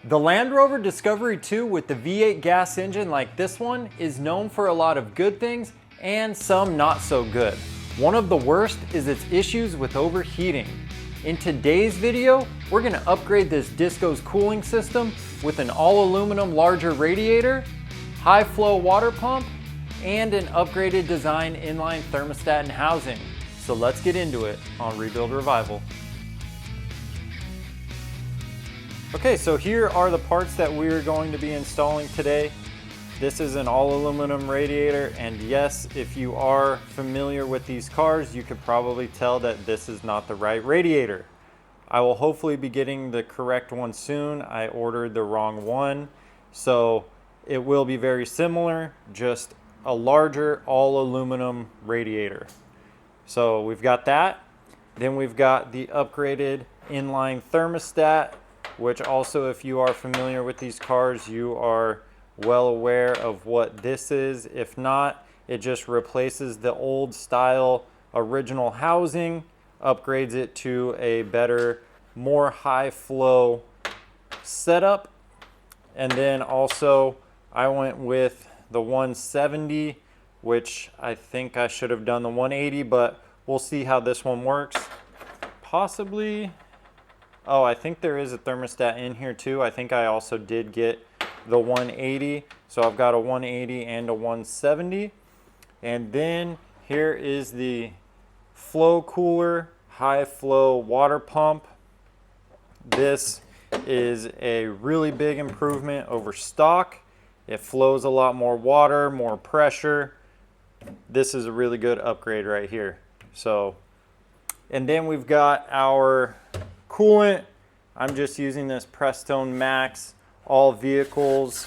The Land Rover Discovery 2 with the V8 gas engine like this one is known for a lot of good things and some not so good. One of the worst is its issues with overheating. In today's video, we're going to upgrade this Disco's cooling system with an all aluminum larger radiator, high flow water pump, and an upgraded design inline thermostat and housing. So let's get into it on Rebuild Revival. Okay, so here are the parts that we're going to be installing today. This is an all aluminum radiator, and yes, if you are familiar with these cars, you could probably tell that this is not the right radiator. I will hopefully be getting the correct one soon. I ordered the wrong one, so it will be very similar, just a larger all aluminum radiator. So we've got that. Then we've got the upgraded inline thermostat, which also, if you are familiar with these cars, you are well aware of what this is. If not, it just replaces the old style original housing, upgrades it to a better, more high flow setup. And then also I went with the 170, which I think I should have done the 180, but we'll see how this one works. Possibly. Oh, I think there is a thermostat in here too. I think I also did get the 180. So I've got a 180 and a 170. And then here is the Flowkooler high flow water pump. This is a really big improvement over stock. It flows a lot more water, more pressure. This is a really good upgrade right here. So, and then we've got our coolant. I'm just using this Prestone Max all vehicles.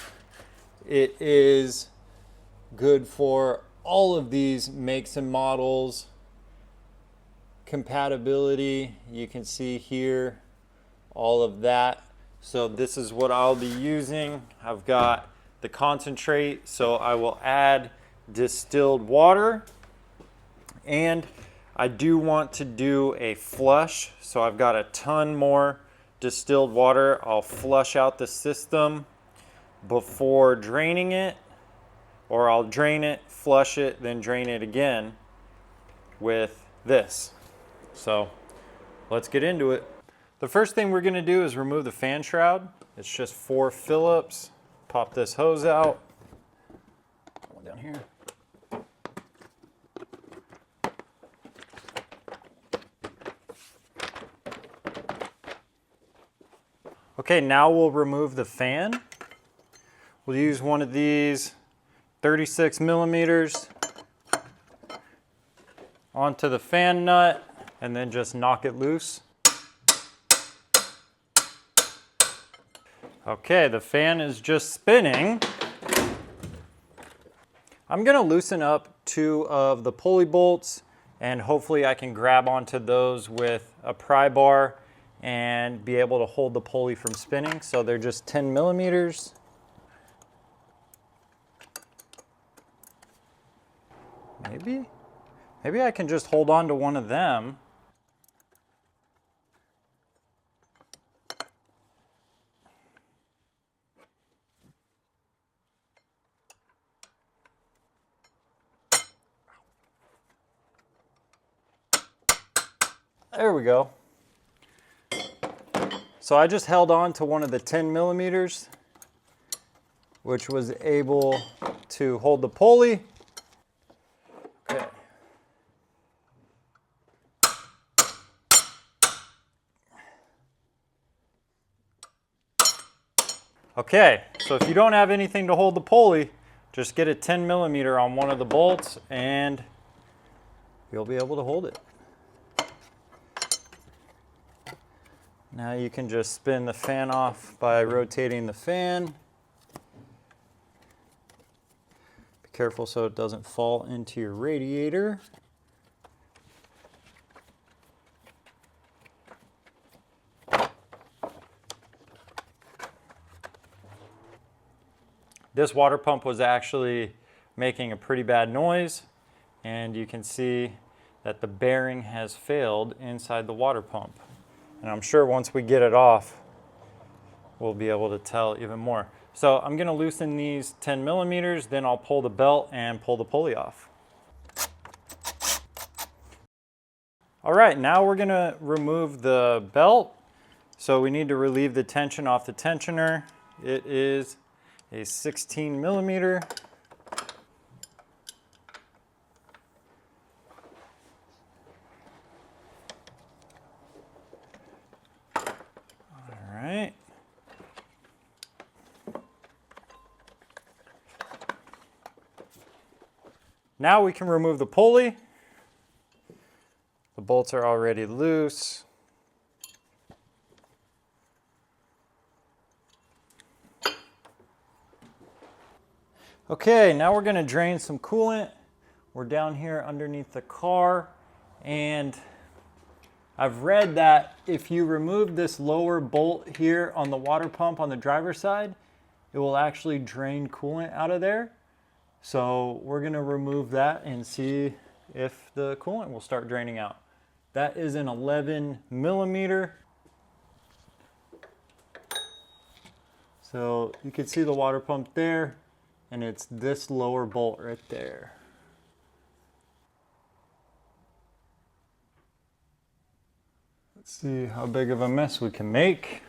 It is good for all of these makes and models. Compatibility, you can see here all of that. So this is what I'll be using. I've got the concentrate, so I will add distilled water, and I do want to do a flush, so I've got a ton more distilled water. I'll flush out the system before draining it, or I'll drain it, flush it, then drain it again with this. So let's get into it. The first thing we're going to do is remove the fan shroud. It's just 4 Phillips. Pop this hose out. One down here. Okay, now we'll remove the fan. We'll use one of these 36 millimeters onto the fan nut and then just knock it loose. Okay, the fan is just spinning. I'm gonna loosen up 2 of the pulley bolts, and hopefully I can grab onto those with a pry bar and be able to hold the pulley from spinning. So they're just 10 millimeters. Maybe I can just hold on to one of them. There we go. So I just held on to one of the 10 millimeters, which was able to hold the pulley. Okay. Okay, so if you don't have anything to hold the pulley, just get a 10 millimeter on one of the bolts and you'll be able to hold it. Now you can just spin the fan off by rotating the fan. Be careful so it doesn't fall into your radiator. This water pump was actually making a pretty bad noise, and you can see that the bearing has failed inside the water pump. And I'm sure once we get it off, we'll be able to tell even more. So I'm gonna loosen these 10 millimeters, then I'll pull the belt and pull the pulley off. All right, now we're gonna remove the belt. So we need to relieve the tension off the tensioner. It is a 16 millimeter. All right. Now we can remove the pulley. The bolts are already loose. Okay, now we're going to drain some coolant. We're down here underneath the car, and I've read that if you remove this lower bolt here on the water pump on the driver's side, it will actually drain coolant out of there. So we're going to remove that and see if the coolant will start draining out. That is an 11 millimeter. So you can see the water pump there, and it's this lower bolt right there. Let's see how big of a mess we can make.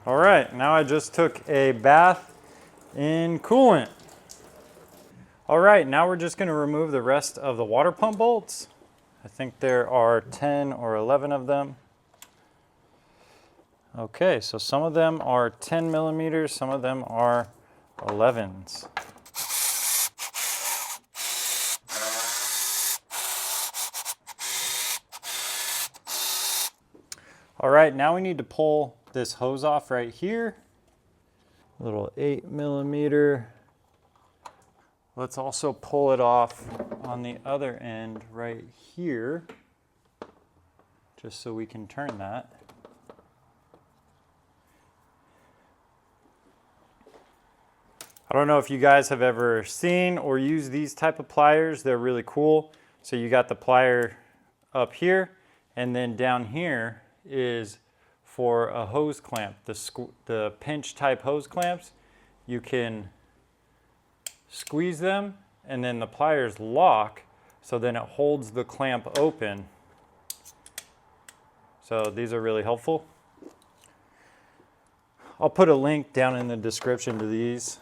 All right, now I just took a bath in coolant. All right, now we're just going to remove the rest of the water pump bolts. I think there are 10 or 11 of them. Okay, so some of them are 10 millimeters, some of them are 11s. All right, now we need to pull this hose off right here. Little 8 millimeter. Let's also pull it off on the other end right here, just so we can turn that. I don't know if you guys have ever seen or used these type of pliers. They're really cool. So you got the plier up here, and then down here is for a hose clamp. The pinch type hose clamps, you can squeeze them and then the pliers lock, so then it holds the clamp open. So these are really helpful. I'll put a link down in the description to these.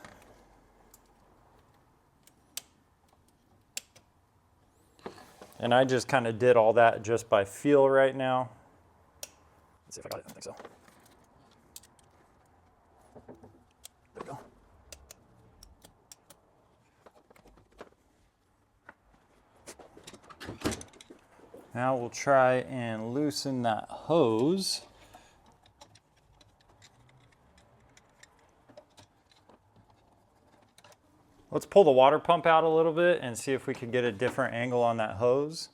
And I just kind of did all that just by feel right now. Let's see if I got it. I think so. There we go. Now we'll try and loosen that hose. Let's pull the water pump out a little bit and see if we can get a different angle on that hose.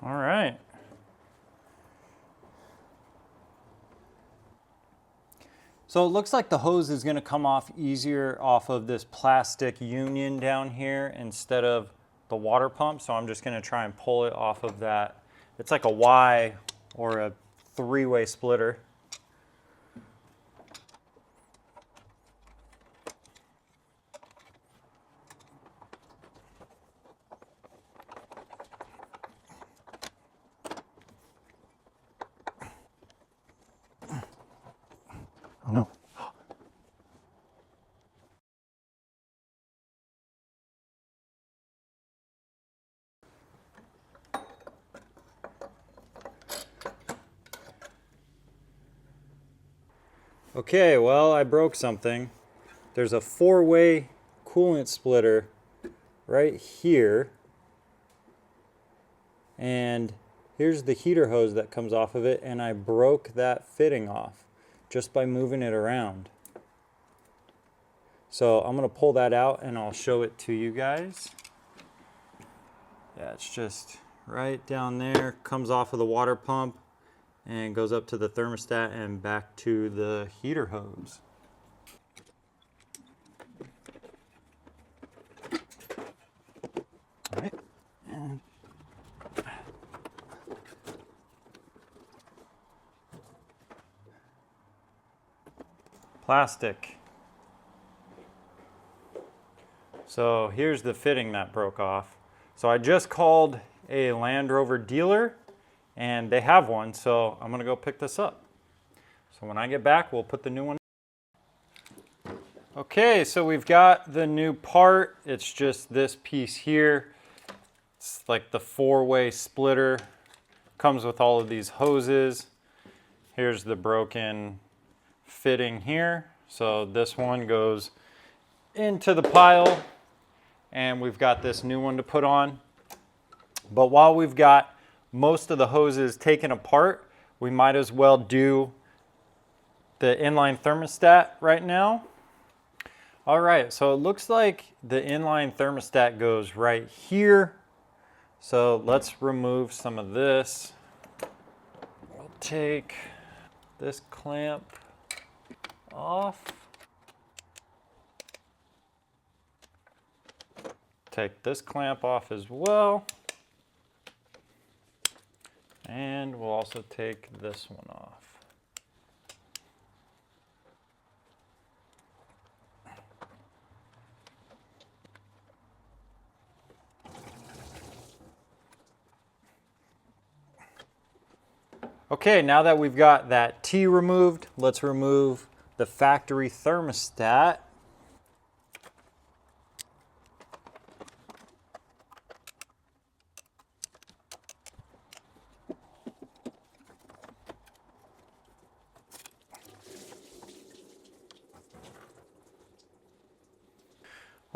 All right. So it looks like the hose is going to come off easier off of this plastic union down here instead of the water pump. So I'm just going to try and pull it off of that. It's like a Y or a three-way splitter. Oh no. Okay, well, I broke something. There's a four-way coolant splitter right here. And here's the heater hose that comes off of it, and I broke that fitting off just by moving it around. So I'm gonna pull that out and I'll show it to you guys. Yeah, it's just right down there, comes off of the water pump and goes up to the thermostat and back to the heater hose. All right. And plastic. So here's the fitting that broke off. So I just called a Land Rover dealer and they have one, so I'm gonna go pick this up. So when I get back, we'll put the new one. Okay, so we've got the new part. It's just this piece here. It's like the 4-way splitter. Comes with all of these hoses. Here's the broken fitting here. So this one goes into the pile and we've got this new one to put on. But while we've got most of the hoses taken apart, we might as well do the inline thermostat right now. All right, so it looks like the inline thermostat goes right here. So let's remove some of this. We'll take this clamp off. Take this clamp off as well. And we'll also take this one off. Okay, now that we've got that T removed, let's remove the factory thermostat.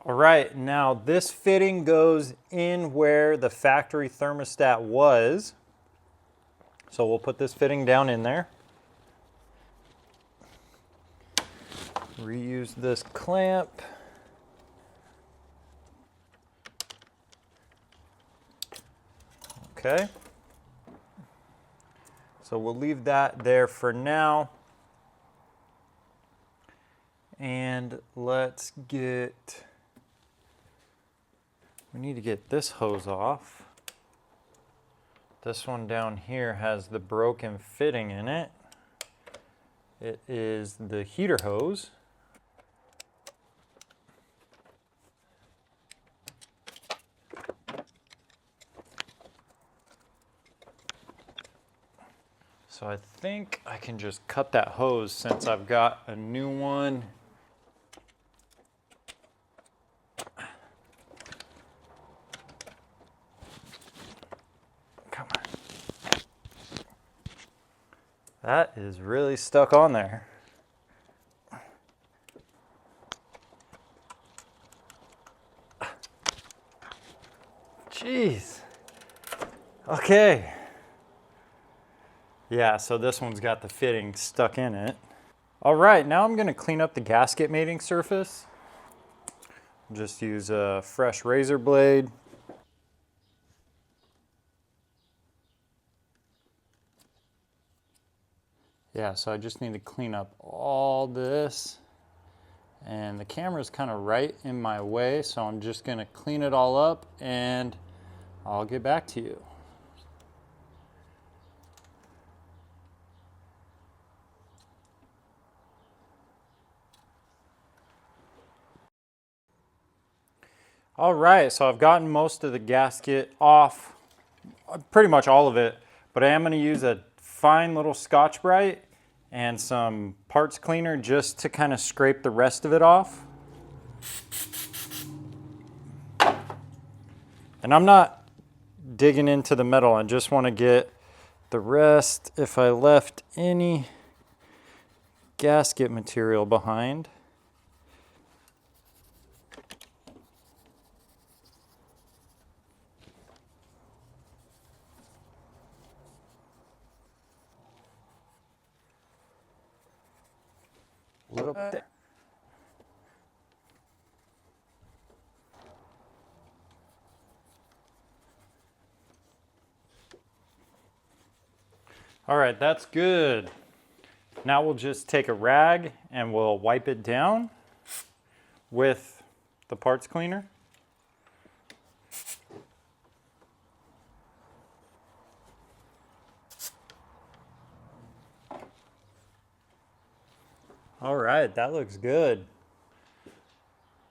All right, now this fitting goes in where the factory thermostat was. So we'll put this fitting down in there. Reuse this clamp. Okay. So we'll leave that there for now. And let's get, we need to get this hose off. This one down here has the broken fitting in it. It is the heater hose. So I think I can just cut that hose since I've got a new one. Come on. That is really stuck on there. Jeez. Okay. Yeah, so this one's got the fitting stuck in it. All right, now I'm gonna clean up the gasket mating surface. Just use a fresh razor blade. Yeah, so I just need to clean up all this. And the camera's kind of right in my way, so I'm just gonna clean it all up and I'll get back to you. All right, so I've gotten most of the gasket off, pretty much all of it, but I am going to use a fine little Scotch-Brite and some parts cleaner just to kind of scrape the rest of it off. And I'm not digging into the metal, I just want to get the rest, if I left any gasket material behind. Little bit. All right, that's good. Now we'll just take a rag and we'll wipe it down with the parts cleaner. All right, that looks good.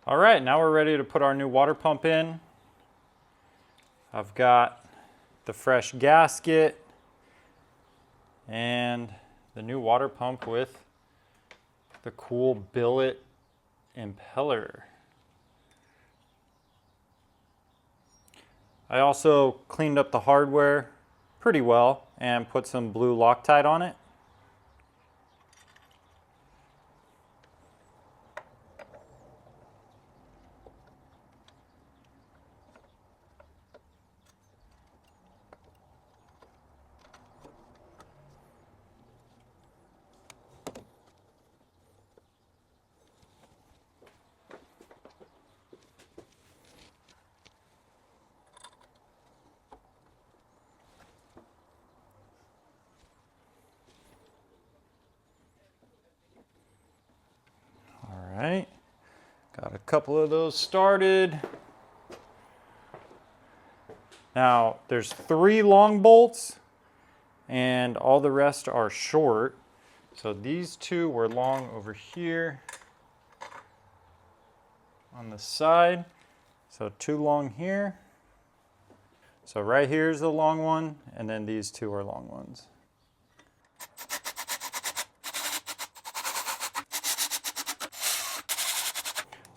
All right, now we're ready to put our new water pump in. I've got the fresh gasket and the new water pump with the cool billet impeller. I also cleaned up the hardware pretty well and put some blue Loctite on it. All right, got a couple of those started. Now there's 3 long bolts and all the rest are short. So these 2 were long over here on the side. So 2 long here. So right here is the long one, and then these 2 are long ones.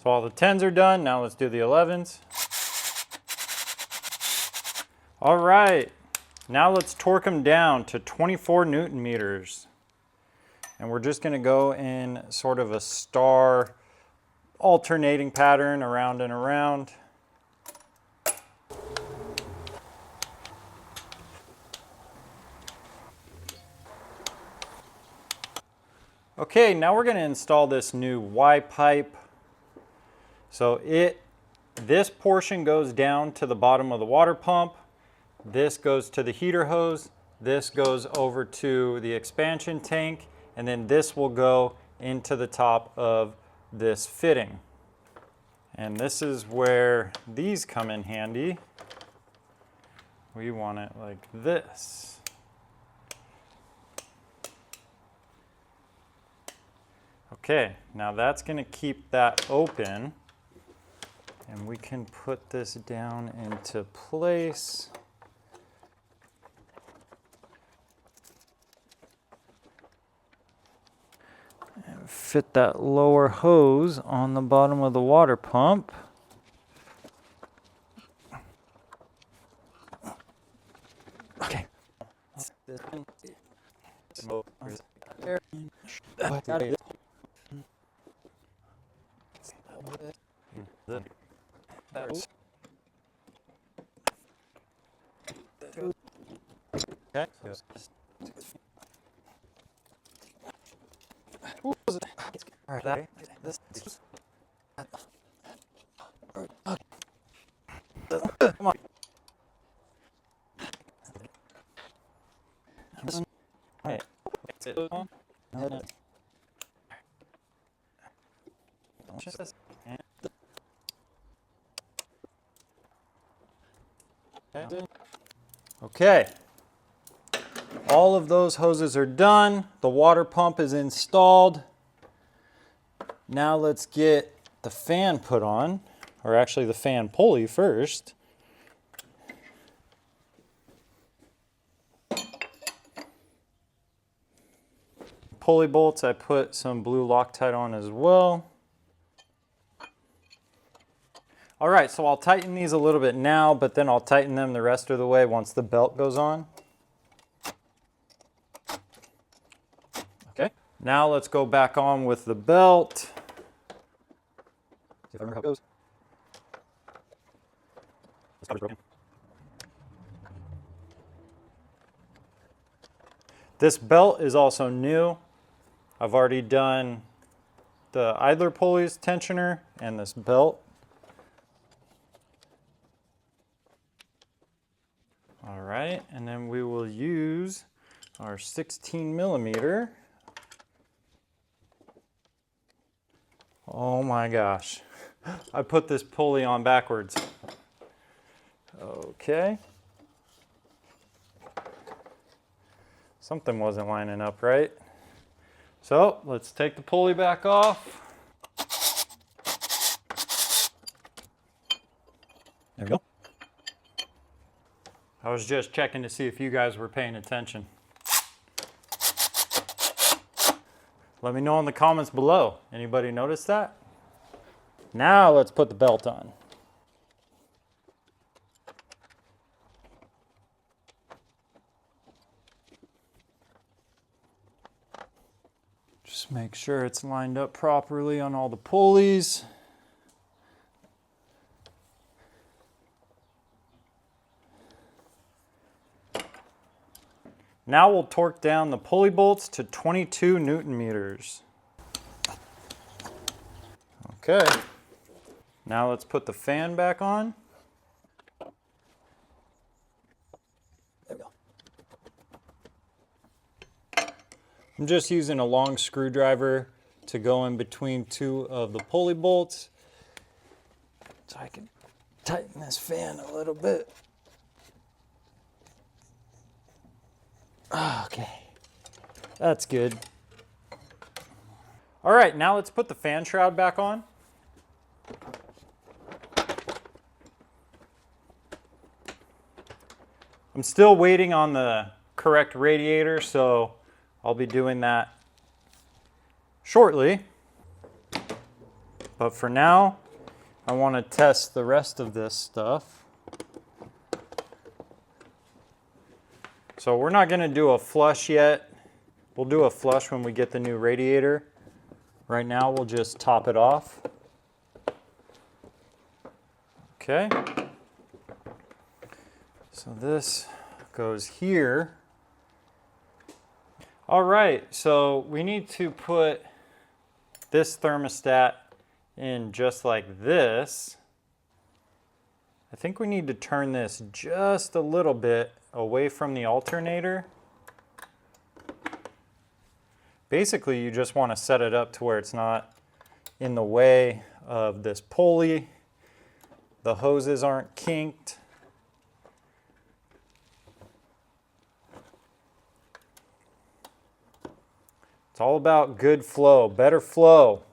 So all the 10s are done. Now let's do the 11s. All right, now let's torque them down to 24 Newton meters. And we're just gonna go in sort of a star alternating pattern around and around. Okay, now we're gonna install this new Y pipe. So this portion goes down to the bottom of the water pump. This goes to the heater hose. This goes over to the expansion tank. And then this will go into the top of this fitting. And this is where these come in handy. We want it like this. Okay, now that's going to keep that open. And we can put this down into place. And fit that lower hose on the bottom of the water pump. Okay. Okay. All right. Come on. Okay. Okay. All of those hoses are done. The water pump is installed. Now let's get the fan put on, or actually the fan pulley first. Pulley bolts, I put some blue Loctite on as well. All right, so I'll tighten these a little bit now, but then I'll tighten them the rest of the way once the belt goes on. Okay, now let's go back on with the belt. See if I remember how it goes. This cover's broken. This belt is also new. I've already done the idler pulleys tensioner and this belt. All right, and then we will use our 16 millimeter. Oh my gosh. I put this pulley on backwards. Okay. Something wasn't lining up right. So let's take the pulley back off. There we go. I was just checking to see if you guys were paying attention. Let me know in the comments below. Anybody notice that? Now let's put the belt on. Just make sure it's lined up properly on all the pulleys. Now we'll torque down the pulley bolts to 22 Newton meters. Okay. Now let's put the fan back on. There we go. I'm just using a long screwdriver to go in between two of the pulley bolts so I can tighten this fan a little bit. Okay, that's good. All right, now let's put the fan shroud back on. I'm still waiting on the correct radiator, so I'll be doing that shortly. But for now, I want to test the rest of this stuff. So we're not going to do a flush yet. We'll do a flush when we get the new radiator. Right now we'll just top it off. Okay. So this goes here. All right, so we need to put this thermostat in just like this. I think we need to turn this just a little bit away from the alternator. Basically, you just want to set it up to where it's not in the way of this pulley. The hoses aren't kinked. It's all about good flow, better flow.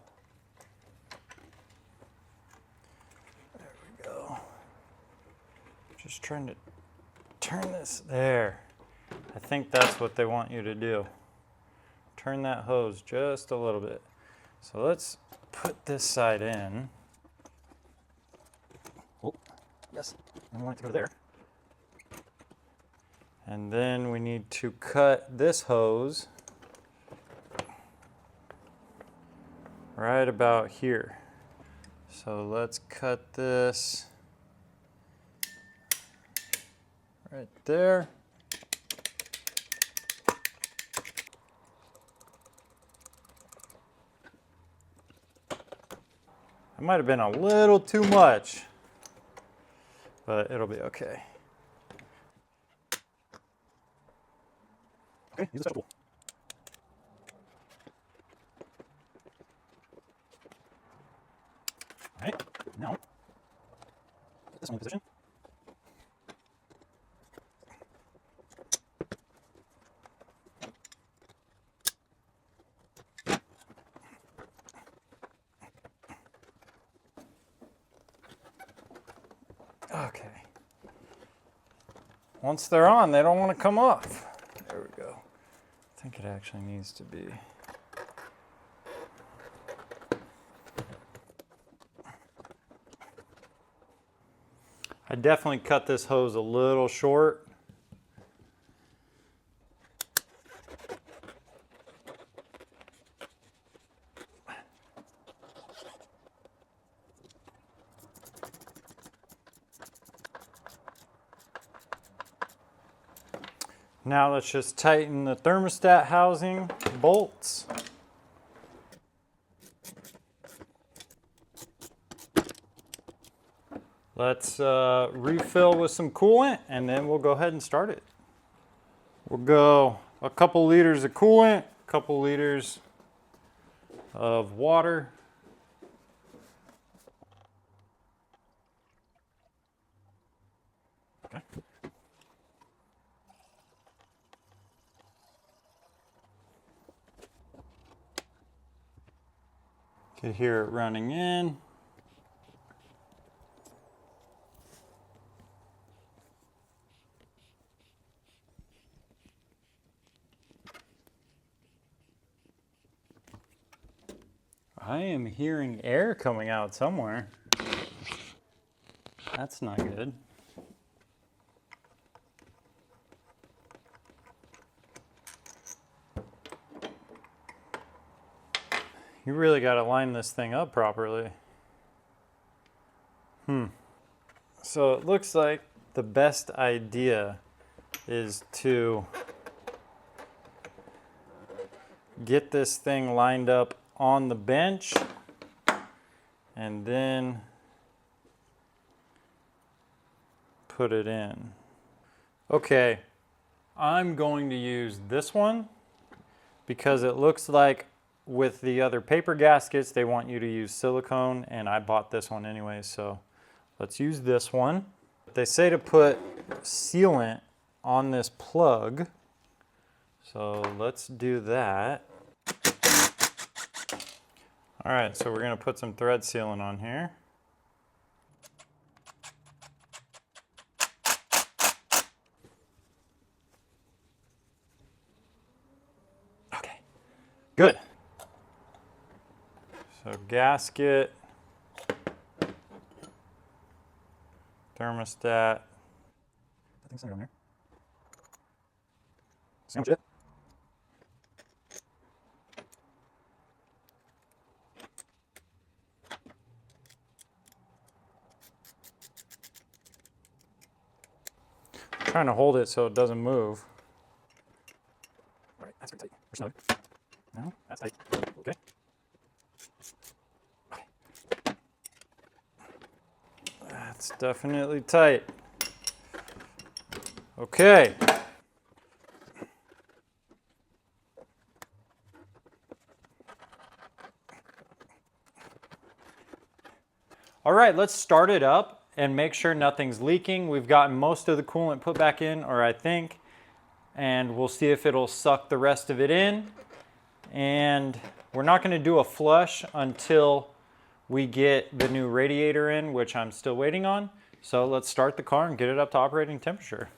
There we go. Just trying to turn this there. I think that's what they want you to do. Turn that hose just a little bit. So let's put this side in. Oh, yes, I want it to go there. And then we need to cut this hose right about here. So let's cut this right there. It might have been a little too much, but it'll be okay. Okay, use a special tool. All right, now put this one in position. Okay. Once they're on, they don't want to come off. There we go. I think it actually needs to be. I definitely cut this hose a little short. Now let's just tighten the thermostat housing bolts. Let's refill with some coolant and then we'll go ahead and start it. We'll go a couple liters of coolant, a couple liters of water. Okay. You can hear it running in. I am hearing air coming out somewhere. That's not good. You really got to line this thing up properly. So it looks like the best idea is to get this thing lined up on the bench and then put it in. Okay, I'm going to use this one because it looks like with the other paper gaskets they want you to use silicone, and I bought this one anyway, so let's use this one. They say to put sealant on this plug, so let's do that. All right, so we're gonna put some thread sealant on here. Okay, good. So gasket, thermostat. That thing's on there. Sandwich it. I'm trying to hold it so it doesn't move. All right, that's very tight. Or snug. No, that's tight. Okay. That's definitely tight. Okay. All right, let's start it up and make sure nothing's leaking. We've gotten most of the coolant put back in, or I think, and we'll see if it'll suck the rest of it in. And we're not going to do a flush until we get the new radiator in, which I'm still waiting on. So let's start the car and get it up to operating temperature.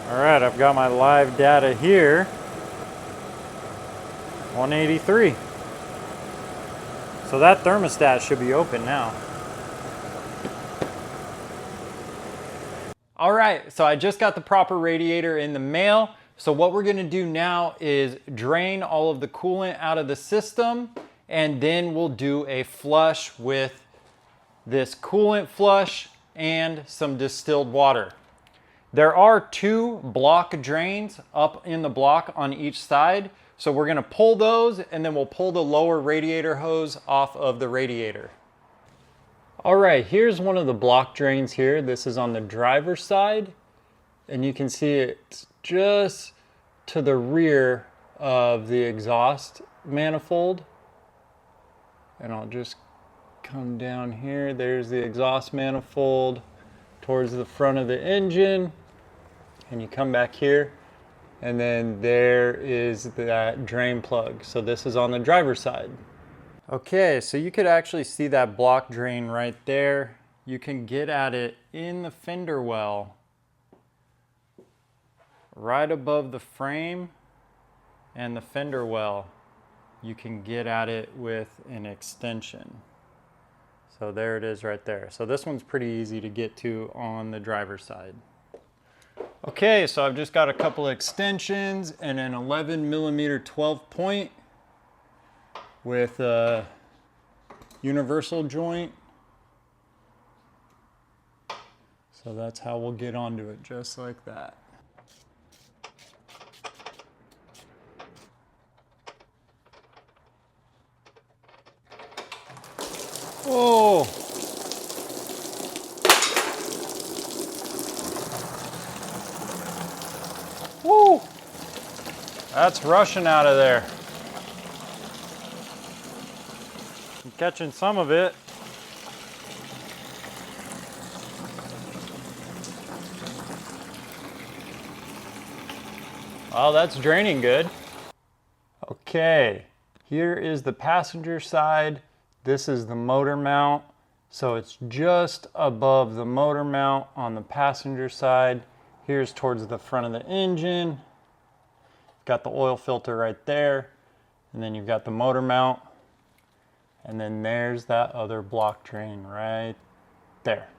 All right, I've got my live data here. 183. So that thermostat should be open now. All right, so I just got the proper radiator in the mail. So what we're gonna do now is drain all of the coolant out of the system, and then we'll do a flush with this coolant flush and some distilled water. There are 2 block drains up in the block on each side. So we're gonna pull those, and then we'll pull the lower radiator hose off of the radiator. All right, here's one of the block drains here. This is on the driver's side, and you can see it's just to the rear of the exhaust manifold. And I'll just come down here. There's the exhaust manifold towards the front of the engine, and you come back here, and then there is that drain plug. So this is on the driver's side. Okay, so you could actually see that block drain right there. You can get at it in the fender well, right above the frame and the fender well. You can get at it with an extension. So there it is right there. So this one's pretty easy to get to on the driver's side. Okay, so I've just got a couple of extensions and an 11mm 12 point with a universal joint. So that's how we'll get onto it, just like that. Oh. Woo. That's rushing out of there. I'm catching some of it. Oh, that's draining good. Okay, here is the passenger side. This is the motor mount. So it's just above the motor mount on the passenger side. Here's towards the front of the engine. Got the oil filter right there. And then you've got the motor mount. And then there's that other block drain right there.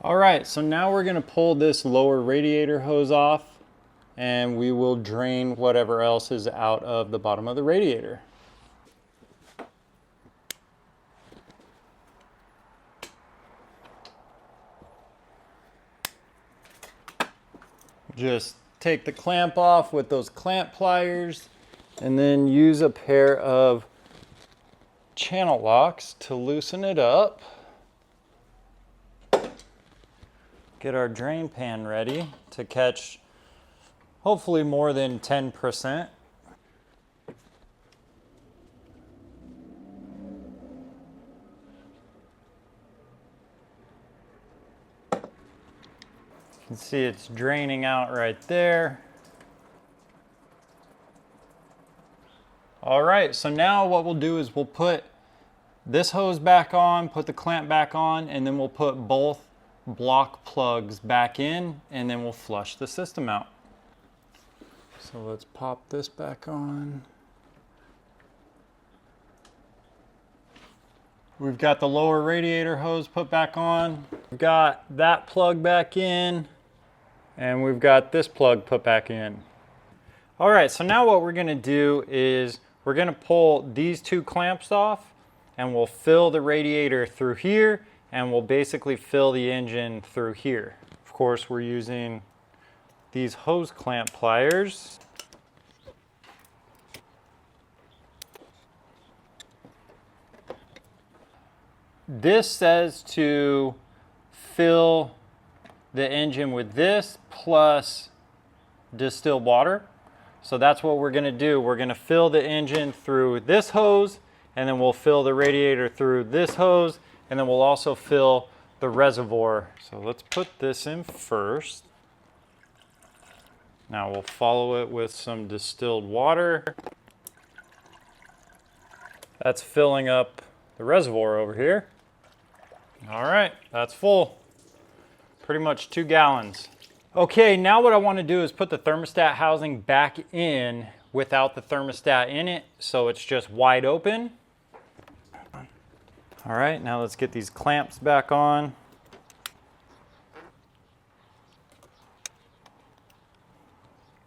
All right, so now we're gonna pull this lower radiator hose off and we will drain whatever else is out of the bottom of the radiator. Just take the clamp off with those clamp pliers and then use a pair of channel locks to loosen it up. Get our drain pan ready to catch hopefully more than 10%. You can see it's draining out right there. All right, so now what we'll do is we'll put this hose back on, put the clamp back on, and then we'll put both block plugs back in, and then we'll flush the system out. So let's pop this back on. We've got the lower radiator hose put back on. We've got that plug back in, and we've got this plug put back in. All right, so now what we're gonna do is we're gonna pull these two clamps off, and we'll fill the radiator through here, and we'll basically fill the engine through here. Of course, we're using these hose clamp pliers. This says to fill the engine with this plus distilled water. So that's what we're gonna do. We're gonna fill the engine through this hose, and then we'll fill the radiator through this hose, and then we'll also fill the reservoir. So let's put this in first. Now we'll follow it with some distilled water. That's filling up the reservoir over here. All right, that's full. Pretty much 2 gallons. Okay, now what I want to do is put the thermostat housing back in without the thermostat in it, so it's just wide open. All right, now let's get these clamps back on.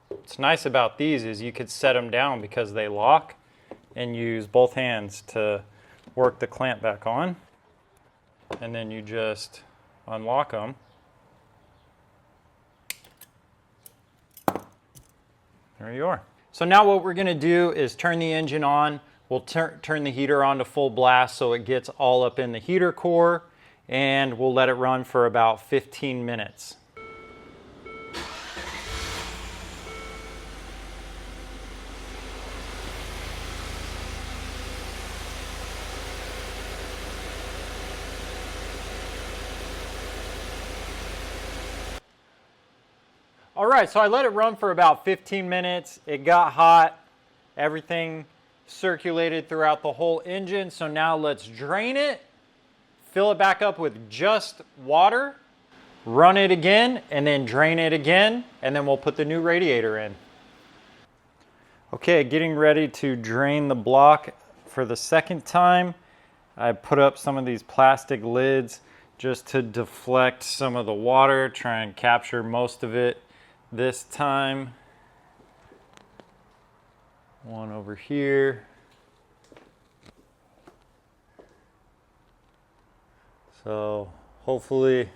What's nice about these is you could set them down because they lock, and use both hands to work the clamp back on. And then you just unlock them. There you are. So now what we're gonna do is turn the engine on. We'll turn the heater on to full blast so it gets all up in the heater core, and we'll let it run for about 15 minutes. All right, so I let it run for about 15 minutes. It got hot, everything circulated throughout the whole engine. So now let's drain it, fill it back up with just water, run it again, and then drain it again, and then we'll put the new radiator in. Okay, getting ready to drain the block for the second time. I put up some of these plastic lids just to deflect some of the water, try and capture most of it this time. One over here. So hopefully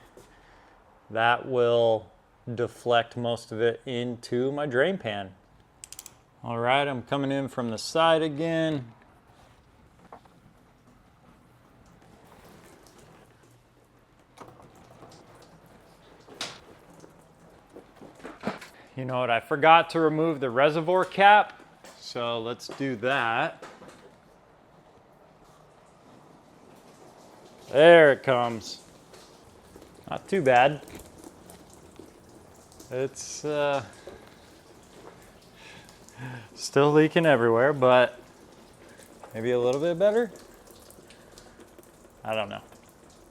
that will deflect most of it into my drain pan. All right, I'm coming in from the side again. You know what, I forgot to remove the reservoir cap, so let's do that. There it comes. Not too bad. It's still leaking everywhere, but maybe a little bit better. I don't know.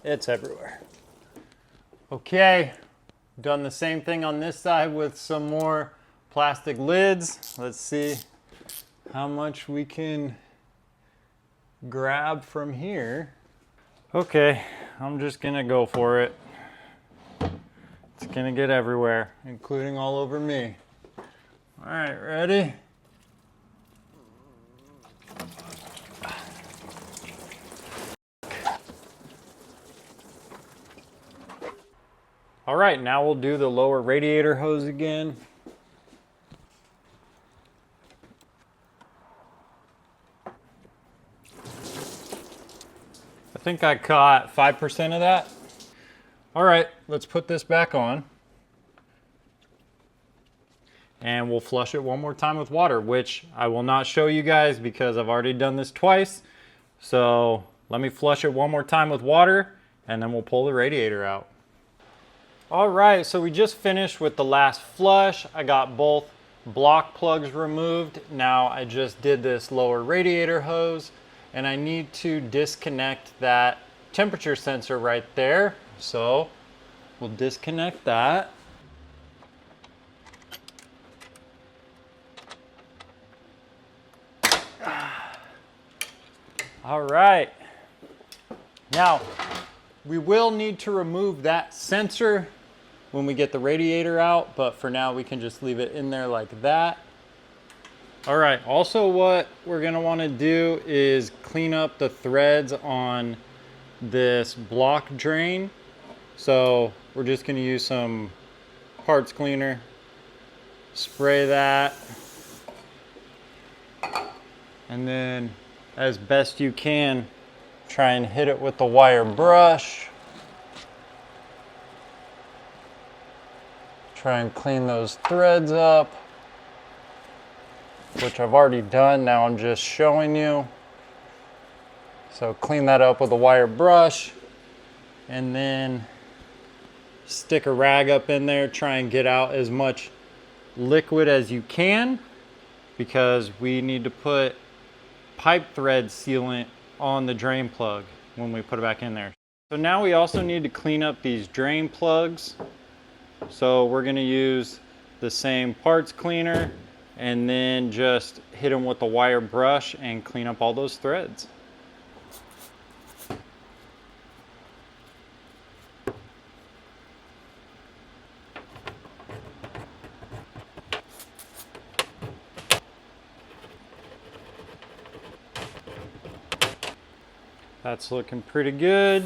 It's everywhere. Okay, done the same thing on this side with some more plastic lids. Let's see how much we can grab from here. Okay, I'm just gonna go for it. It's gonna get everywhere, including all over me. All right, ready? All right, now we'll do the lower radiator hose again. I think I caught 5% of that. All right, let's put this back on. And we'll flush it one more time with water, which I will not show you guys because I've already done this twice. So let me flush it one more time with water and then we'll pull the radiator out. All right, so we just finished with the last flush. I got both block plugs removed. Now I just did this lower radiator hose and I need to disconnect that temperature sensor right there. So we'll disconnect that. All right, now we will need to remove that sensor when we get the radiator out, but for now we can just leave it in there like that. All right, also what we're gonna wanna do is clean up the threads on this block drain. So we're just gonna use some parts cleaner, spray that, and then as best you can, try and hit it with the wire brush. Try and clean those threads up, which I've already done. Now I'm just showing you. So clean that up with a wire brush and then stick a rag up in there. Try and get out as much liquid as you can because we need to put pipe thread sealant on the drain plug when we put it back in there. So now we also need to clean up these drain plugs. So we're gonna use the same parts cleaner and then just hit them with a wire brush and clean up all those threads. That's looking pretty good.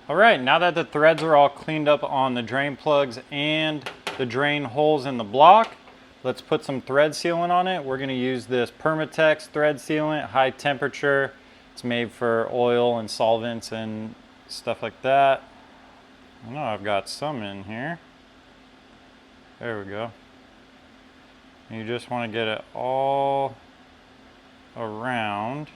All right, now that the threads are all cleaned up on the drain plugs and the drain holes in the block, let's put some thread sealant on it. We're gonna use this Permatex thread sealant, high temperature. It's made for oil and solvents and stuff like that. I know I've got some in here. There we go. You just want to get it all around.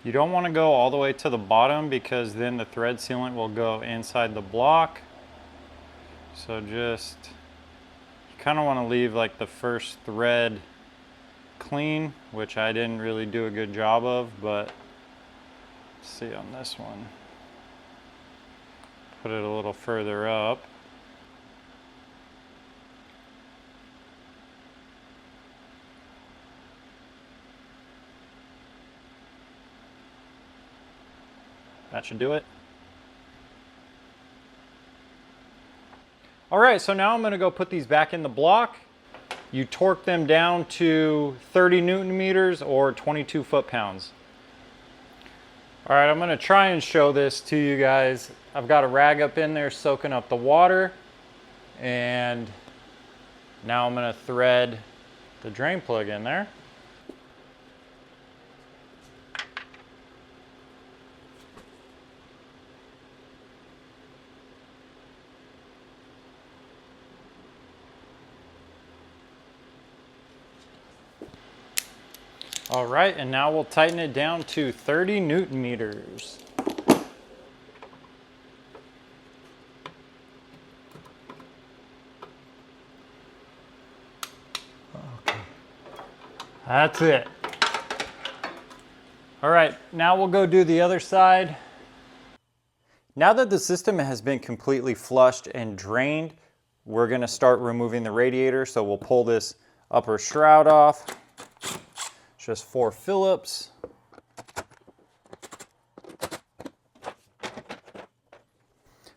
You don't want to go all the way to the bottom because then the thread sealant will go inside the block. So just, you kind of want to leave like the first thread clean, which I didn't really do a good job of, but Let's see on this one. Put it a little further up. That should do it. All right, so now I'm gonna go put these back in the block. You torque them down to 30 Newton meters or 22 foot-pounds. All right, I'm gonna try and show this to you guys. I've got a rag up in there soaking up the water, and now I'm gonna thread the drain plug in there. All right, and now we'll tighten it down to 30 Newton meters. Okay. That's it. All right, now we'll go do the other side. Now that the system has been completely flushed and drained, we're gonna start removing the radiator. So we'll pull this upper shroud off. Just 4 Phillips.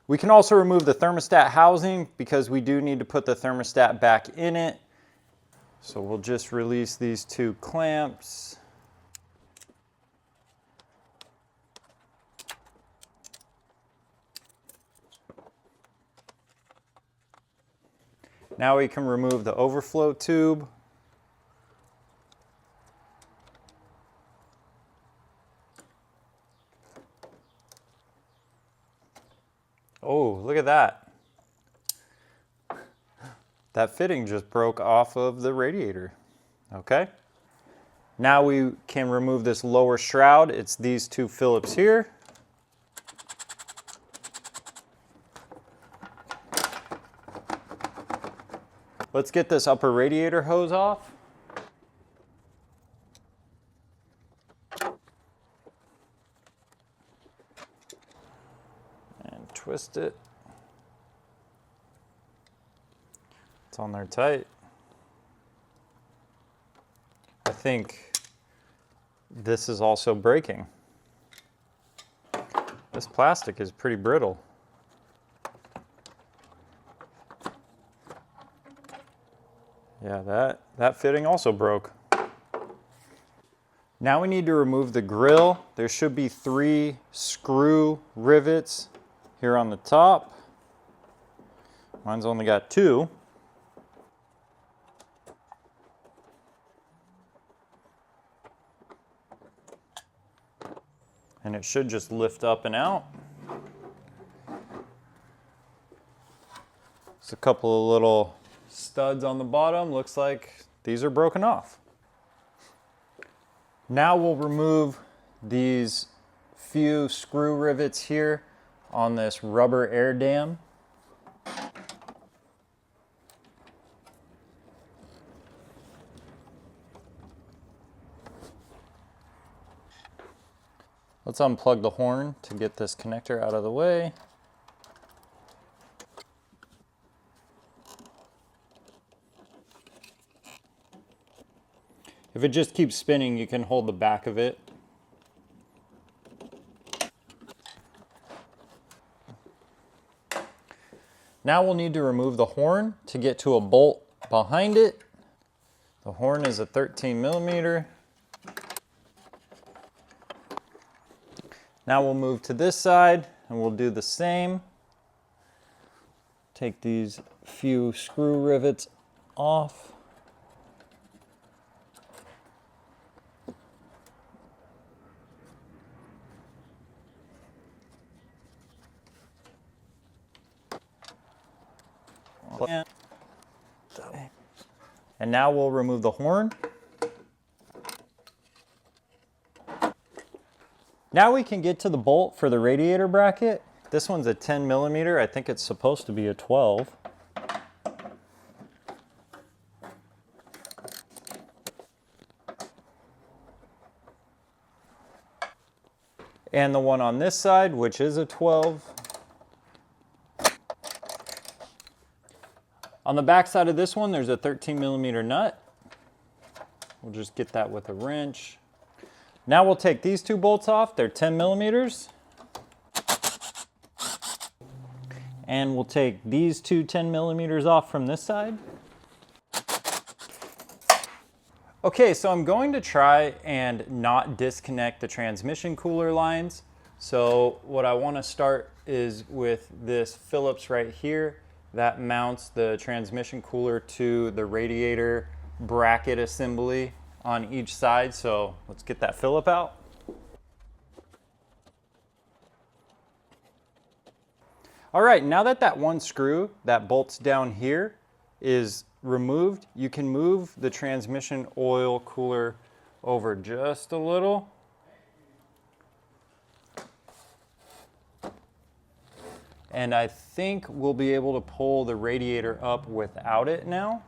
We can also remove the thermostat housing because we do need to put the thermostat back in it. So we'll just release these 2 clamps. Now we can remove the overflow tube. Oh, look at that. That fitting just broke off of the radiator. Okay. Now we can remove this lower shroud. It's these 2 Phillips here. Let's get this upper radiator hose off. Twist it. It's on there tight. I think this is also breaking. This plastic is pretty brittle. Yeah, that fitting also broke. Now we need to remove the grill. There should be 3 screw rivets here on the top. Mine's only got 2. And it should just lift up and out. There's a couple of little studs on the bottom. Looks like these are broken off. Now we'll remove these few screw rivets here on this rubber air dam. Let's unplug the horn to get this connector out of the way. If it just keeps spinning, you can hold the back of it. Now we'll need to remove the horn to get to a bolt behind it. The horn is a 13 millimeter. Now we'll move to this side and we'll do the same. Take these few screw rivets off. And now we'll remove the horn. Now we can get to the bolt for the radiator bracket. This one's a 10 millimeter. I think it's supposed to be a 12. and the one on this side, which is a 12. On the back side of this one, there's a 13mm nut. We'll just get that with a wrench. Now we'll take these two bolts off. They're 10mm. And we'll take these two 10mm off from this side. Okay, so I'm going to try and not disconnect the transmission cooler lines. So what I want to start is with this Phillips right here that mounts the transmission cooler to the radiator bracket assembly on each side. So let's get that Phillip out. All right, now that that one screw that bolts down here is removed, you can move the transmission oil cooler over just a little. And I think we'll be able to pull the radiator up without it now.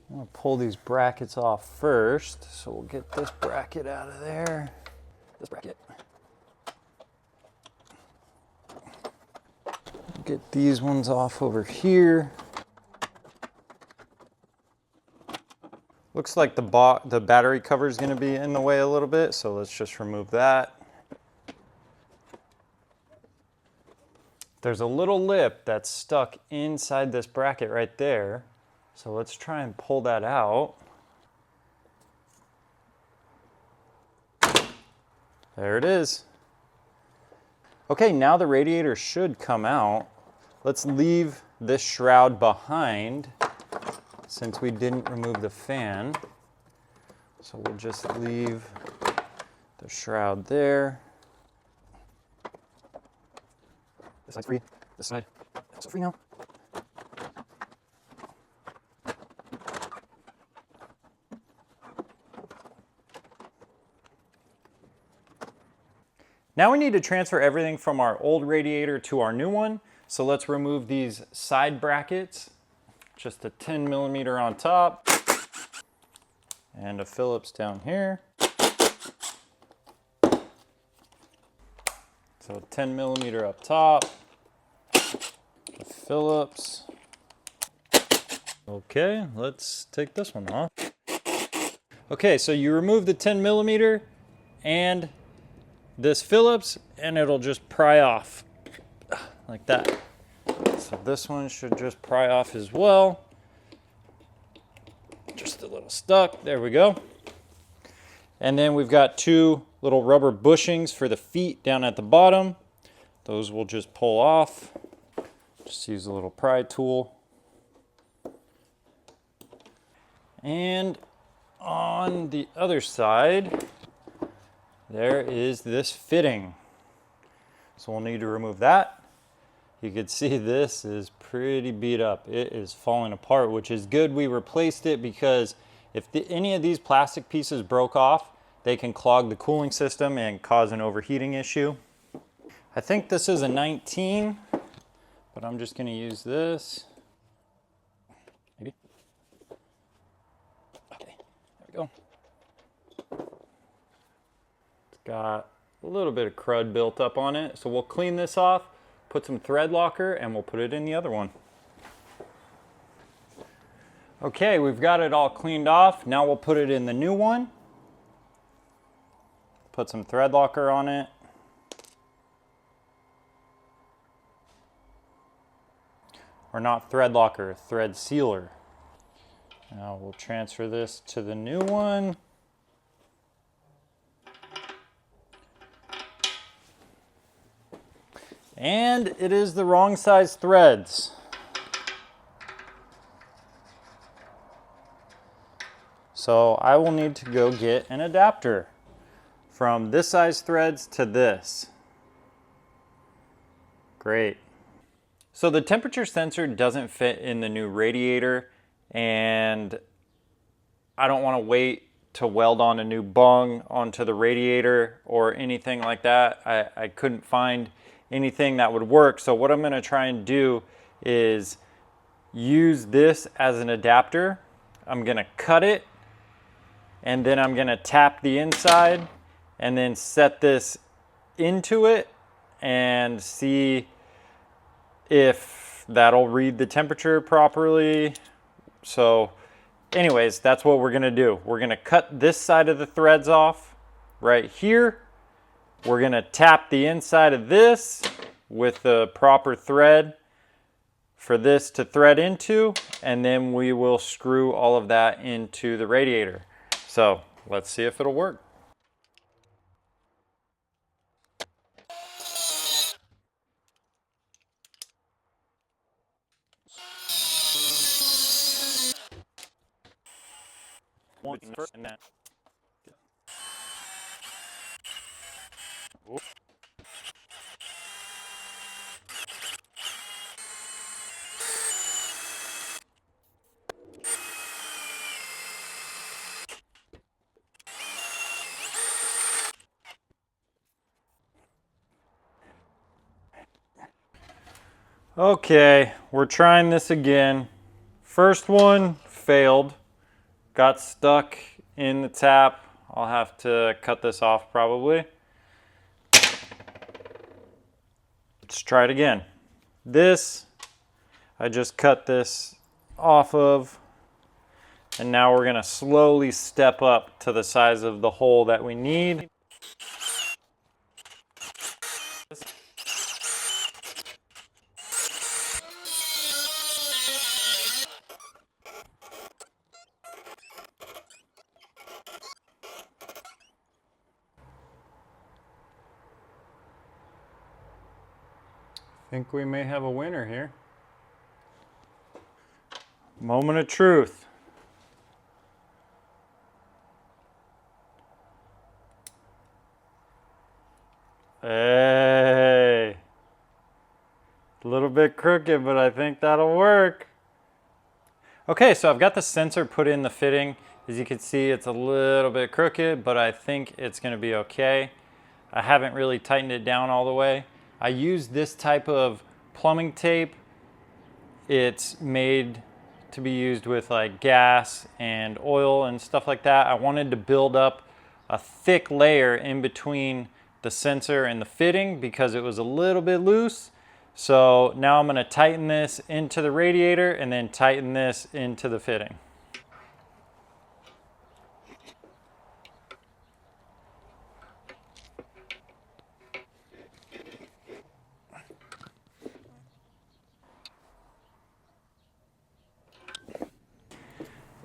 I'm gonna pull these brackets off first. So we'll get this bracket out of there. This bracket. Get these ones off over here. Looks like the battery cover is going to be in the way a little bit, so let's just remove that. There's a little lip that's stuck inside this bracket right there, so let's try and pull that out. There it is. Okay, now the radiator should come out. Let's leave this shroud behind since we didn't remove the fan. So we'll just leave the shroud there. This side's free. This side also free now. Now we need to transfer everything from our old radiator to our new one. So let's remove these side brackets. Just a 10mm on top and a Phillips down here. So 10mm up top, a Phillips. Okay, let's take this one off. Okay, so you remove the 10mm and this Phillips and it'll just pry off like that. So this one should just pry off as well. Just a little stuck, there we go. And then we've got two little rubber bushings for the feet down at the bottom. Those will just pull off. Just use a little pry tool. And on the other side, there is this fitting. So we'll need to remove that. You can see this is pretty beat up. It is falling apart, which is good we replaced it, because if any of these plastic pieces broke off, they can clog the cooling system and cause an overheating issue. I think this is a 19, but I'm just gonna use this. Maybe. Okay, there we go. It's got a little bit of crud built up on it, so we'll clean this off, put some thread locker, and we'll put it in the other one. Okay, we've got it all cleaned off. Now we'll put it in the new one. Put some thread locker on it. Or not thread locker, thread sealer. Now we'll transfer this to the new one. And it is the wrong size threads. So I will need to go get an adapter from this size threads to this. Great. So the temperature sensor doesn't fit in the new radiator, and I don't want to wait to weld on a new bung onto the radiator or anything like that. I couldn't find anything that would work. So what I'm going to try and do is use this as an adapter. I'm going to cut it, and then I'm going to tap the inside, and then set this into it and see if that'll read the temperature properly. So anyways, that's what we're gonna do. We're gonna cut this side of the threads off right here. We're gonna tap the inside of this with the proper thread for this to thread into, and then we will screw all of that into the radiator. So let's see if it'll work. Okay, we're trying this again. First one failed, got stuck in the tap. I'll have to cut this off probably. Let's try it again. This, I just cut this off of, and now we're gonna slowly step up to the size of the hole that we need. I think we may have a winner here. Moment of truth. Hey. A little bit crooked, but I think that'll work. Okay, so I've got the sensor put in the fitting. As you can see, it's a little bit crooked, but I think it's gonna be okay. I haven't really tightened it down all the way. I use this type of plumbing tape. It's made to be used with like gas and oil and stuff like that. I wanted to build up a thick layer in between the sensor and the fitting because it was a little bit loose. So now I'm gonna tighten this into the radiator and then tighten this into the fitting.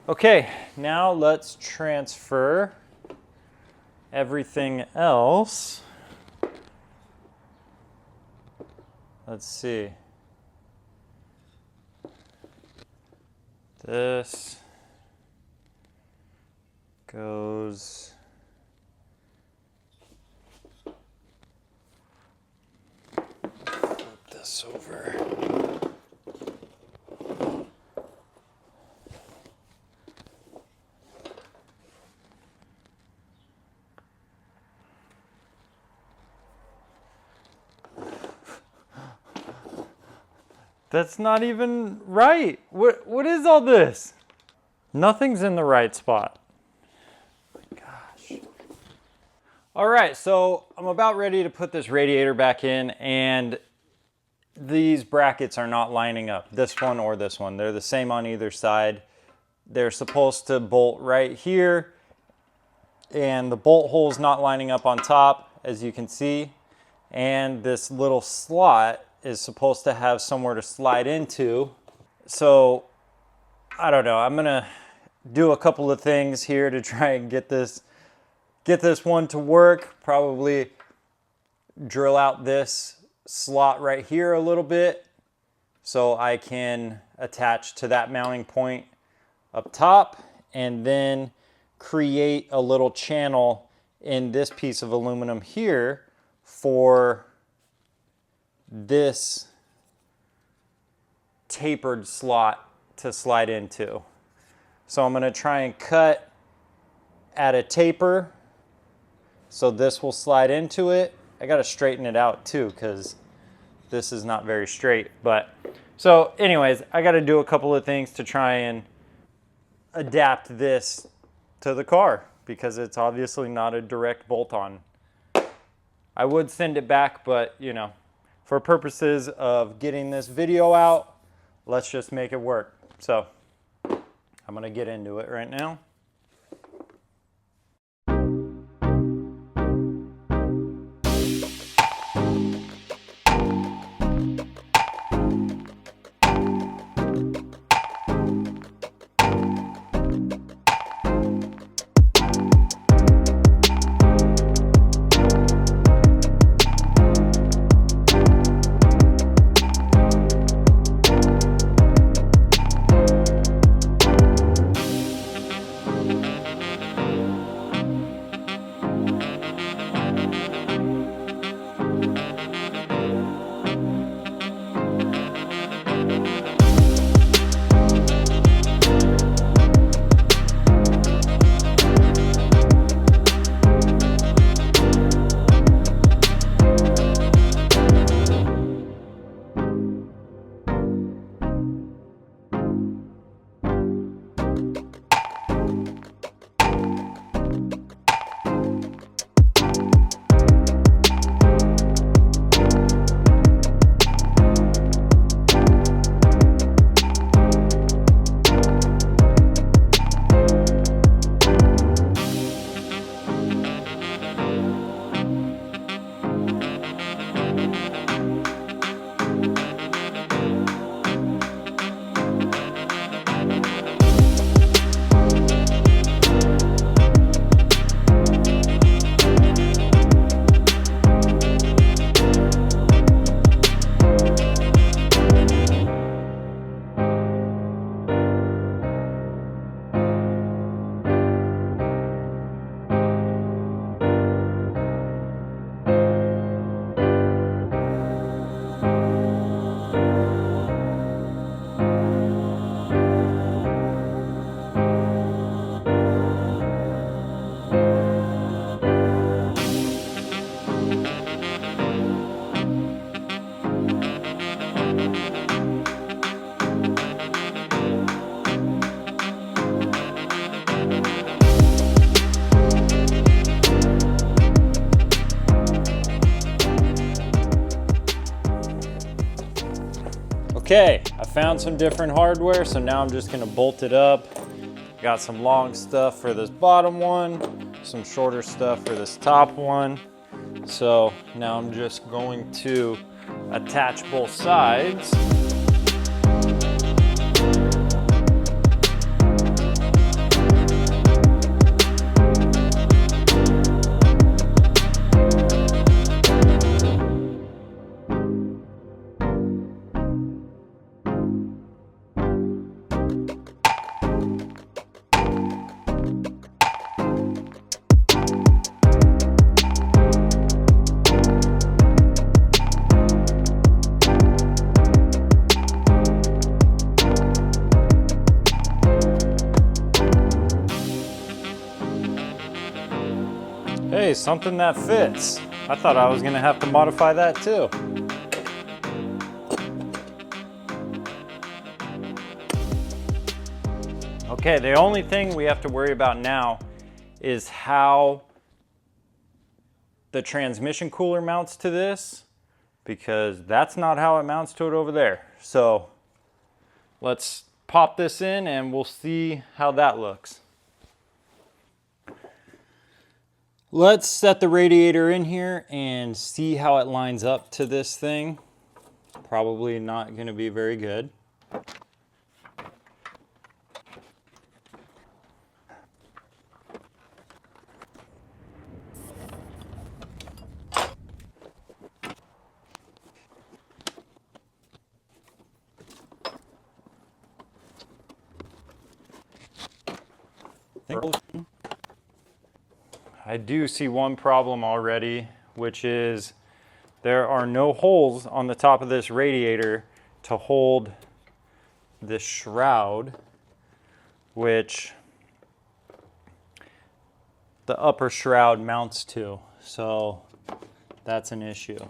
Okay, now let's transfer everything else. Let's see. This goes flip this over. That's not even right. What is all this? Nothing's in the right spot. Oh my gosh. All right, so I'm about ready to put this radiator back in, and these brackets are not lining up. This one or this one. They're the same on either side. They're supposed to bolt right here, and the bolt hole's not lining up on top, as you can see. And this little slot is supposed to have somewhere to slide into. So I don't know, I'm gonna do a couple of things here to try and get this one to work. Probably drill out this slot right here a little bit so I can attach to that mounting point up top, and then create a little channel in this piece of aluminum here for this tapered slot to slide into. So I'm going to try and cut at a taper so this will slide into it. I got to straighten it out too because this is not very straight. But so anyways, I got to do a couple of things to try and adapt this to the car because it's obviously not a direct bolt-on. I would send it back, but you know, for purposes of getting this video out, let's just make it work. So I'm gonna get into it right now. Okay, I found some different hardware, so now I'm just gonna bolt it up. Got some long stuff for this bottom one, some shorter stuff for this top one. So now I'm just going to attach both sides. Hey, something that fits. I thought I was gonna have to modify that too. Okay, the only thing we have to worry about now is how the transmission cooler mounts to this, because that's not how it mounts to it over there. So let's pop this in and we'll see how that looks. Let's set the radiator in here and see how it lines up to this thing. Probably not going to be very good. I do see one problem already, which is there are no holes on the top of this radiator to hold this shroud, which the upper shroud mounts to. So that's an issue.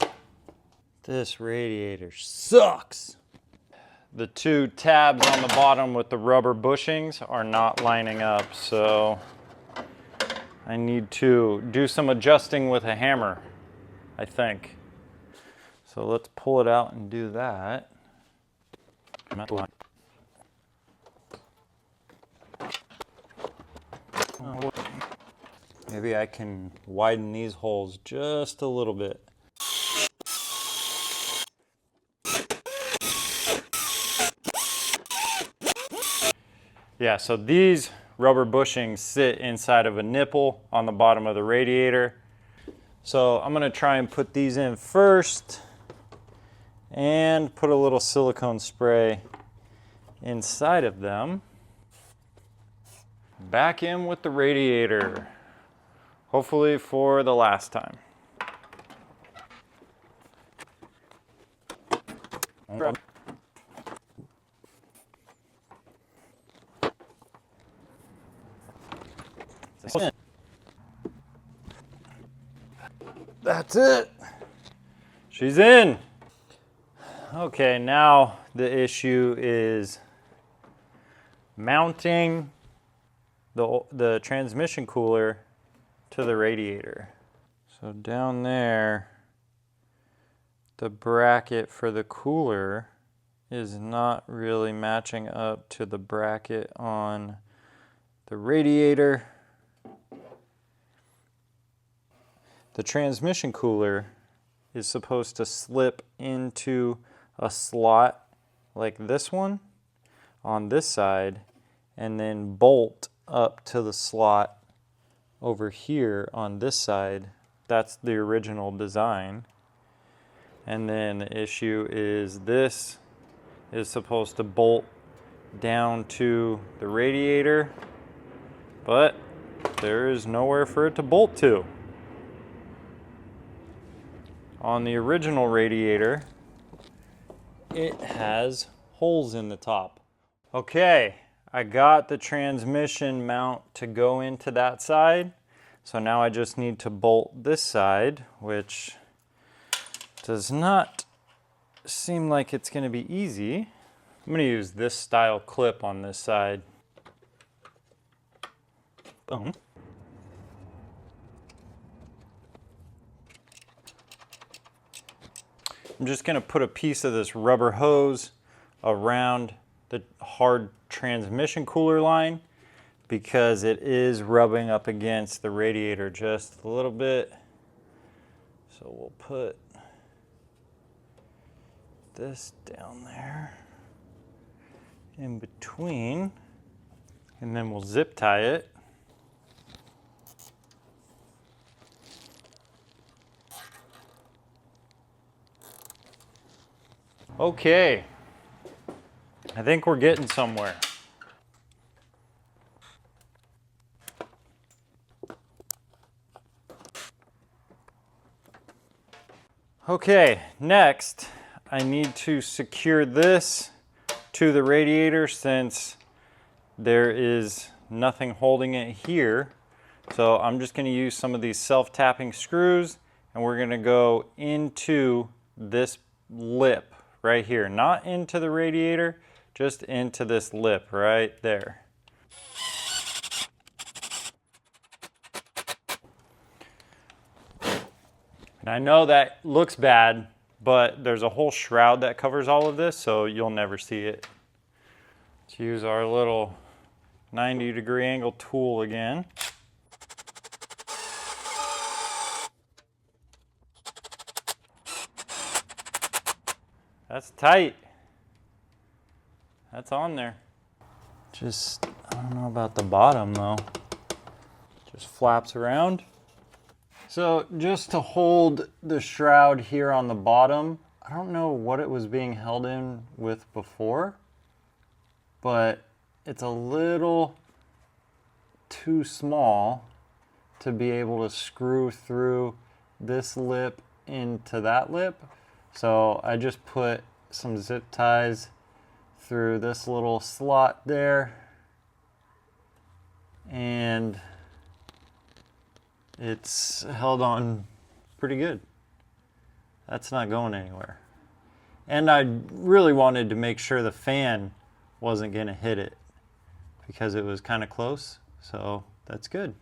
This radiator sucks. The two tabs on the bottom with the rubber bushings are not lining up, so I need to do some adjusting with a hammer. I think. So let's pull it out and do that. Maybe I can widen these holes just a little bit. Yeah, so these rubber bushings sit inside of a nipple on the bottom of the radiator. So I'm gonna try and put these in first and put a little silicone spray inside of them. Back in with the radiator, hopefully for the last time. That's it. She's in. Okay, now the issue is mounting the transmission cooler to the radiator. So down there, the bracket for the cooler is not really matching up to the bracket on the radiator. The transmission cooler is supposed to slip into a slot like this one on this side and then bolt up to the slot over here on this side. That's the original design. And then the issue is this is supposed to bolt down to the radiator, but there is nowhere for it to bolt to. On the original radiator, it has holes in the top. Okay, I got the transmission mount to go into that side. So now I just need to bolt this side, which does not seem like it's going to be easy. I'm going to use this style clip on this side. Boom. I'm just going to put a piece of this rubber hose around the hard transmission cooler line because it is rubbing up against the radiator just a little bit. So we'll put this down there in between, and then we'll zip tie it. Okay, I think we're getting somewhere. Okay, next I need to secure this to the radiator since there is nothing holding it here. So I'm just going to use some of these self-tapping screws and we're going to go into this lip right here, not into the radiator, just into this lip right there. And I know that looks bad, but there's a whole shroud that covers all of this, so you'll never see it. Let's use our little 90-degree angle tool again. That's tight. That's on there. Just, I don't know about the bottom though. Just flaps around. So just to hold the shroud here on the bottom, I don't know what it was being held in with before, but it's a little too small to be able to screw through this lip into that lip. So I just put some zip ties through this little slot there, and it's held on pretty good. That's not going anywhere. And I really wanted to make sure the fan wasn't going to hit it because it was kind of close, so that's good.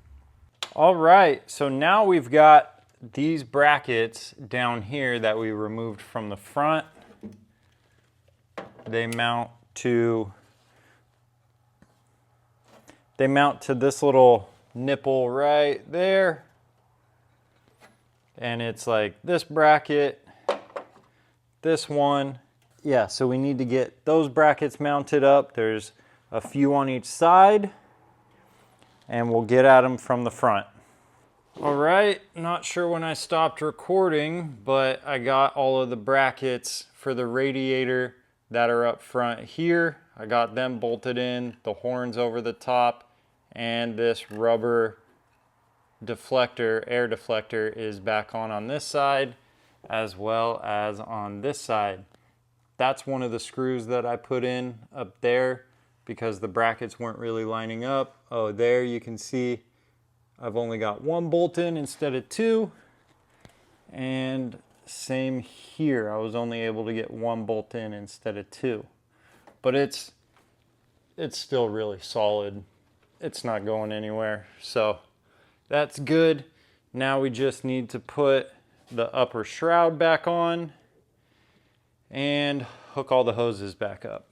All right, so now we've got these brackets down here that we removed from the front, they mount to this little nipple right there. And it's like this bracket, this one. Yeah, so we need to get those brackets mounted up. There's a few on each side, and we'll get at them from the front. All right, not sure when I stopped recording, but I got all of the brackets for the radiator that are up front here. I got them bolted in, the horns over the top, and this rubber deflector, air deflector, is back on this side as well as on this side. That's one of the screws that I put in up there because the brackets weren't really lining up. Oh, there you can see I've only got one bolt in instead of two. And same here, I was only able to get one bolt in instead of two. But it's still really solid. It's not going anywhere. So that's good. Now we just need to put the upper shroud back on and hook all the hoses back up.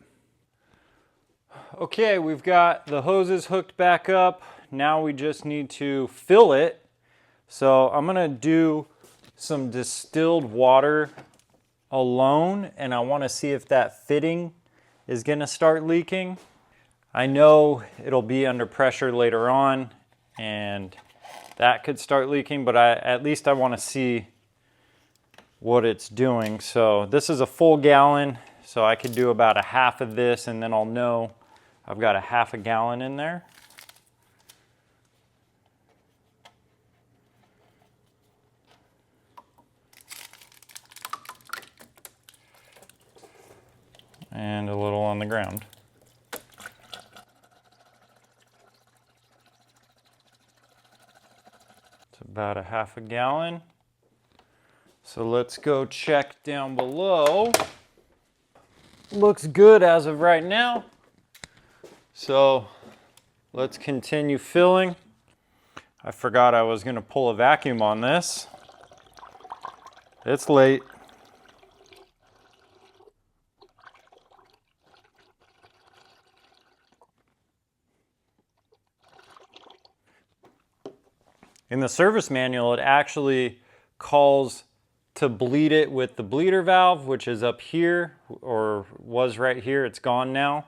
Okay, we've got the hoses hooked back up. Now we just need to fill it. So I'm gonna do some distilled water alone, and I wanna see if that fitting is gonna start leaking. I know it'll be under pressure later on, and that could start leaking, but at least I wanna see what it's doing. So this is a full gallon, so I could do about a half of this, and then I'll know I've got a half a gallon in there. And a little on the ground. It's about a half a gallon. So let's go check down below. Looks good as of right now. So let's continue filling. I forgot I was going to pull a vacuum on this. It's late. In the service manual, it actually calls to bleed it with the bleeder valve, which is up here, or was right here, it's gone now,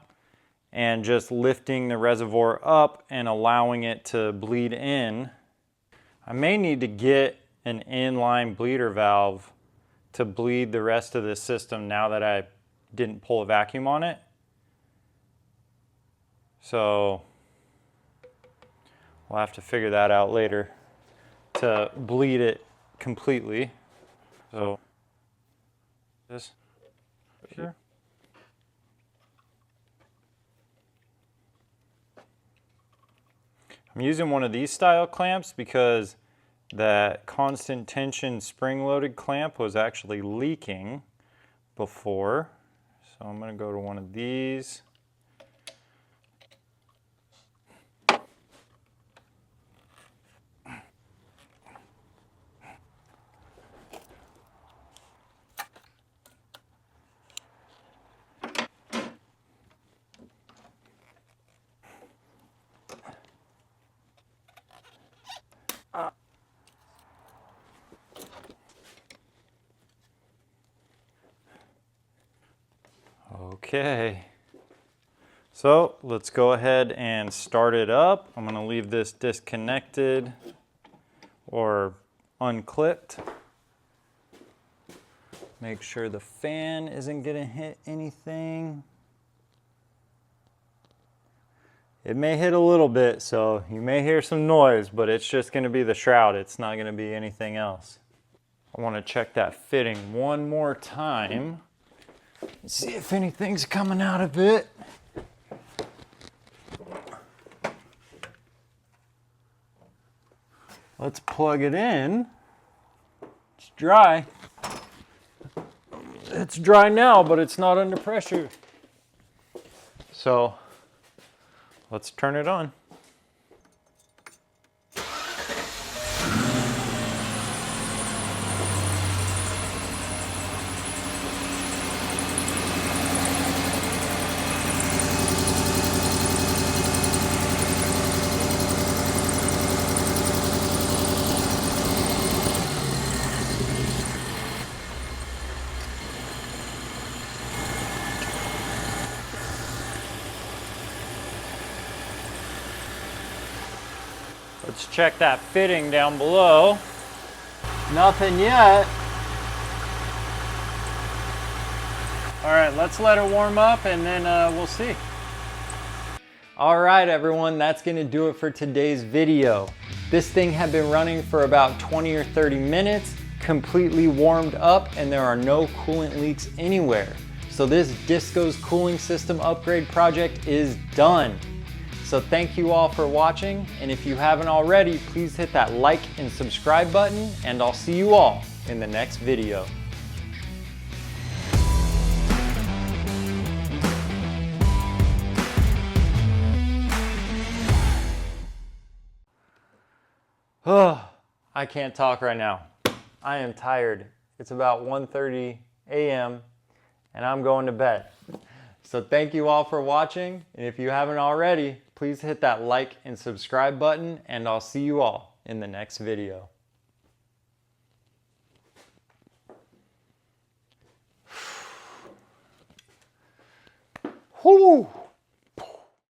and just lifting the reservoir up and allowing it to bleed in. I may need to get an inline bleeder valve to bleed the rest of this system now that I didn't pull a vacuum on it. So we'll have to figure that out later to bleed it completely. So this here. I'm using one of these style clamps because that constant tension spring-loaded clamp was actually leaking before. So I'm going to go to one of these. Okay, so let's go ahead and start it up. I'm going to leave this disconnected or unclipped. Make sure the fan isn't going to hit anything. It may hit a little bit, so you may hear some noise, but it's just going to be the shroud. It's not going to be anything else. I want to check that fitting one more time. See if anything's coming out of it. Let's plug it in. It's dry. It's dry now, but it's not under pressure. So let's turn it on. Let's check that fitting down below. Nothing yet. All right, let's let it warm up and then we'll see. All right, everyone, that's gonna do it for today's video. This thing had been running for about 20 or 30 minutes, completely warmed up, and there are no coolant leaks anywhere. So this Disco's cooling system upgrade project is done. So thank you all for watching, and if you haven't already, please hit that like and subscribe button, and I'll see you all in the next video. Oh, I can't talk right now. I am tired. It's about 1:30 a.m. and I'm going to bed. So thank you all for watching, and if you haven't already, please hit that like and subscribe button, and I'll see you all in the next video. Whoo!